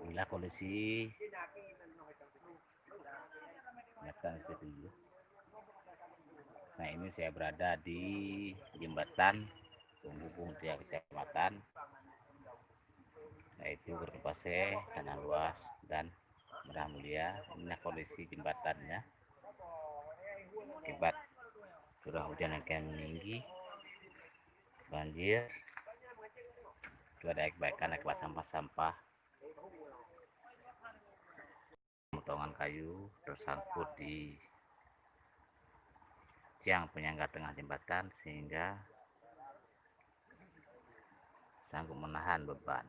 Inilah kondisi jembatan SP7. Nah, ini saya berada di jembatan penghubung tiga kecamatan, yaitu Kertopase, Tanah Luas, dan Merah Mulia. Inilah kondisi jembatannya akibat curah hujan yang kian meninggi, banjir, itu ada akibat sampah-sampah, potongan kayu tersangkut di tiang penyangga tengah jembatan sehingga sanggup menahan beban.